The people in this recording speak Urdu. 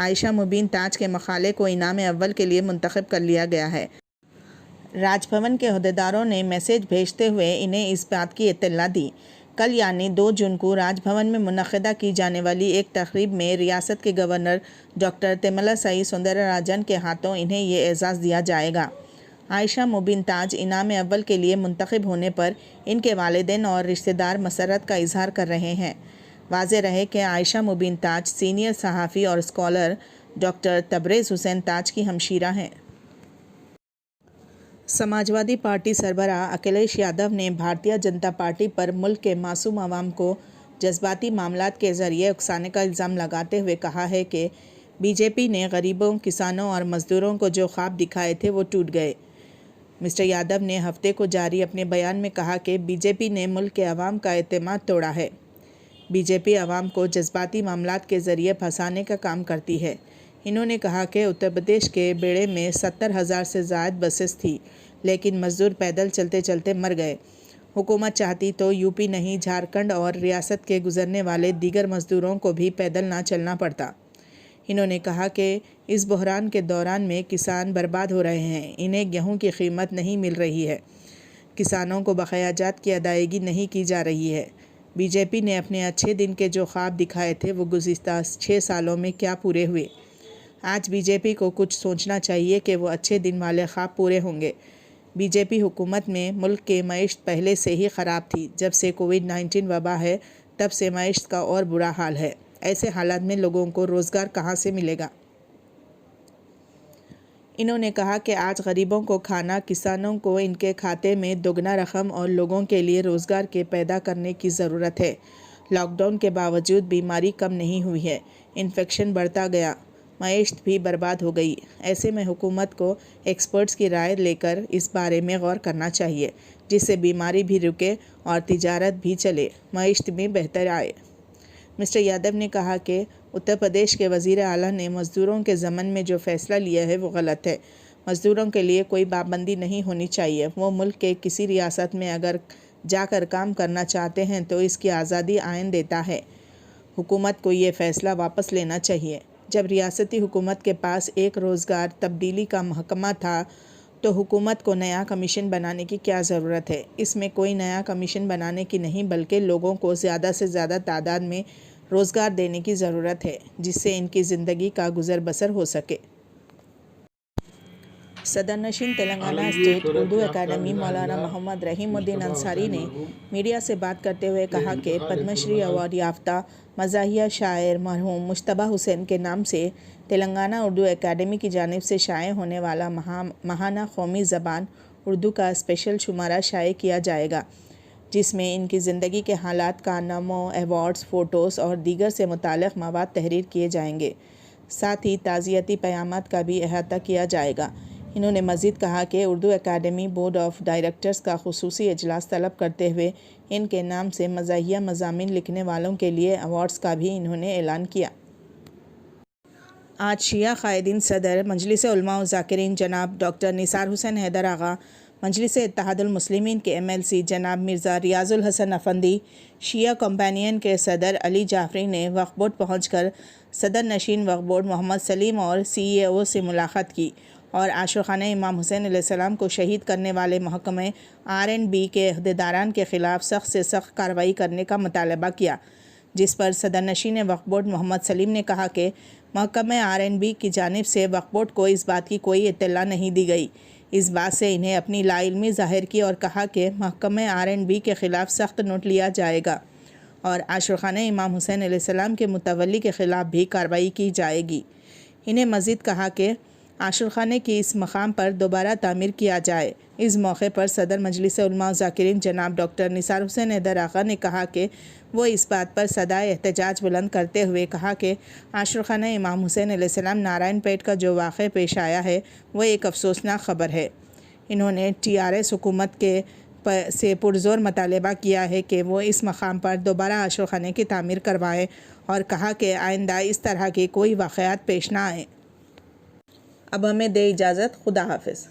عائشہ مبین تاج کے مقالے کو انعام اول کے لیے منتخب کر لیا گیا ہے۔ راج بھون کے عہدیداروں نے میسج بھیجتے ہوئے انہیں اس بات کی اطلاع دی۔ کل یعنی 2 جون کو راج بھون میں منعقدہ کی جانے والی ایک تقریب میں ریاست کے گورنر ڈاکٹر تملسائی سوندراراجن کے ہاتھوں انہیں یہ اعزاز دیا جائے گا۔ عائشہ مبین تاج انعام اول کے لیے منتخب ہونے پر ان کے والدین اور رشتہ دار مسرت کا اظہار کر رہے ہیں۔ واضح رہے کہ عائشہ مبین تاج سینئر صحافی اور اسکالر ڈاکٹر تبریز حسین تاج کی ہمشیرہ ہیں۔ سماجوادی پارٹی سربراہ اکھلیش یادو نے بھارتیہ جنتا پارٹی پر ملک کے معصوم عوام کو جذباتی معاملات کے ذریعے اکسانے کا الزام لگاتے ہوئے کہا ہے کہ بی جے پی نے غریبوں، کسانوں اور مزدوروں کو جو خواب دکھائے تھے وہ ٹوٹ گئے۔ مسٹر یادو نے ہفتے کو جاری اپنے بیان میں کہا کہ بی جے پی نے ملک کے عوام کا اعتماد توڑا ہے۔ بی جے پی عوام کو جذباتی معاملات کے ذریعے پھنسانے کا کام کرتی ہے۔ انہوں نے کہا کہ اتر پردیش کے بیڑے میں 70,000 سے زائد بسیں تھیں، لیکن مزدور پیدل چلتے چلتے مر گئے۔ حکومت چاہتی تو یو پی نہیں، جھارکھنڈ اور ریاست کے گزرنے والے دیگر مزدوروں کو بھی پیدل نہ چلنا پڑتا۔ انہوں نے کہا کہ اس بحران کے دوران میں کسان برباد ہو رہے ہیں، انہیں گیہوں کی قیمت نہیں مل رہی ہے، کسانوں کو بقایا جات کی ادائیگی نہیں کی جا رہی ہے۔ بی جے پی نے اپنے اچھے دن کے جو خواب دکھائے تھے وہ گزشتہ 6 سالوں میں کیا پورے ہوئے؟ آج بی جے پی کو کچھ سوچنا چاہیے کہ وہ اچھے دن والے خواب پورے ہوں گے۔ بی جے پی حکومت میں ملک کی معیشت پہلے سے ہی خراب تھی۔ جب سے کووڈ-19 وبا ہے تب سے معیشت کا اور برا حال ہے۔ ایسے حالات میں لوگوں کو روزگار کہاں سے ملے گا؟ انہوں نے کہا کہ آج غریبوں کو کھانا، کسانوں کو ان کے کھاتے میں دوگنا رقم اور لوگوں کے لیے روزگار کے پیدا کرنے کی ضرورت ہے۔ لاک ڈاؤن کے باوجود بیماری کم نہیں ہوئی ہے، انفیکشن بڑھتا گیا، معیشت بھی برباد ہو گئی۔ ایسے میں حکومت کو ایکسپرٹس کی رائے لے کر اس بارے میں غور کرنا چاہیے، جس سے بیماری بھی رکے اور تجارت بھی چلے، معیشت میں بہتر آئے۔ مسٹر یادو نے کہا کہ اتر پردیش کے وزیر اعلیٰ نے مزدوروں کے ضمن میں جو فیصلہ لیا ہے وہ غلط ہے۔ مزدوروں کے لیے کوئی پابندی نہیں ہونی چاہیے۔ وہ ملک کے کسی ریاست میں اگر جا کر کام کرنا چاہتے ہیں تو اس کی آزادی آئین دیتا ہے۔ حکومت کو یہ فیصلہ واپس لینا چاہیے۔ جب ریاستی حکومت کے پاس ایک روزگار تبدیلی کا محکمہ تھا تو حکومت کو نیا کمیشن بنانے کی کیا ضرورت ہے؟ اس میں کوئی نیا کمیشن بنانے کی نہیں، بلکہ لوگوں کو زیادہ سے زیادہ تعداد میں روزگار دینے کی ضرورت ہے، جس سے ان کی زندگی کا گزر بسر ہو سکے۔ صدر نشین تلنگانہ اسٹیٹ اردو اکیڈمی مولانا محمد رحیم الدین انصاری نے میڈیا سے بات کرتے ہوئے کہا کہ پدم شری ایوارڈ یافتہ مزاحیہ شاعر مرحوم مجتبیٰ حسین کے نام سے تلنگانہ اردو اکیڈمی کی جانب سے شائع ہونے والا ماہانہ قومی زبان اردو کا اسپیشل شمارہ شائع کیا جائے گا، جس میں ان کی زندگی کے حالات، کارناموں، ایوارڈز، فوٹوز اور دیگر سے متعلق مواد تحریر کیے جائیں گے۔ ساتھ ہی تعزیتی پیغامات کا بھی احاطہ کیا جائے گا۔ انہوں نے مزید کہا کہ Urdu academy board of directors کا خصوصی اجلاس طلب کرتے ہوئے ان کے نام سے مزاحیہ مضامین لکھنے والوں کے لیے ایوارڈز کا بھی انہوں نے اعلان کیا۔ آج شیعہ قائدین صدر مجلس علماء و ذاکرین جناب ڈاکٹر نثار حسین حیدر آغا، مجلس اتحاد المسلمین کے MLC جناب مرزا ریاض الحسن افندی، شیعہ کمپینین کے صدر علی جعفری نے وقف بورڈ پہنچ کر صدر نشین وقف بورڈ محمد سلیم اور CEO سے ملاقات کی اور عاشقانہ امام حسین علیہ السلام کو شہید کرنے والے محکمہ R&B کے عہدیداران کے خلاف سخت سے سخت کارروائی کرنے کا مطالبہ کیا، جس پر صدر نشین وقف بورڈ محمد سلیم نے کہا کہ محکمہ R&B کی جانب سے وقف بورڈ کو اس بات کی کوئی اطلاع نہیں دی گئی۔ اس بات سے انہیں اپنی لا علمی ظاہر کی اور کہا کہ محکمہ R&B کے خلاف سخت نوٹ لیا جائے گا اور عاشقانہ امام حسین علیہ السلام کے متولی کے خلاف بھی کارروائی کی جائے گی۔ انہیں مزید کہا کہ عاشقانہ کی اس مقام پر دوبارہ تعمیر کیا جائے۔ اس موقع پر صدر مجلس علماء و ذاکرین جناب ڈاکٹر نثار حسین حیدر آغا نے کہا کہ وہ اس بات پر صدائے احتجاج بلند کرتے ہوئے کہا کہ عاشقانہ امام حسین علیہ السلام نارائن پیٹ کا جو واقعہ پیش آیا ہے وہ ایک افسوسناک خبر ہے۔ انہوں نے TRS حکومت سے پرزور مطالبہ کیا ہے کہ وہ اس مقام پر دوبارہ عاشقانہ کی تعمیر کروائے اور کہا کہ آئندہ اس طرح کے کوئی واقعات پیش نہ آئیں۔ اب ہمیں دے اجازت، خدا حافظ۔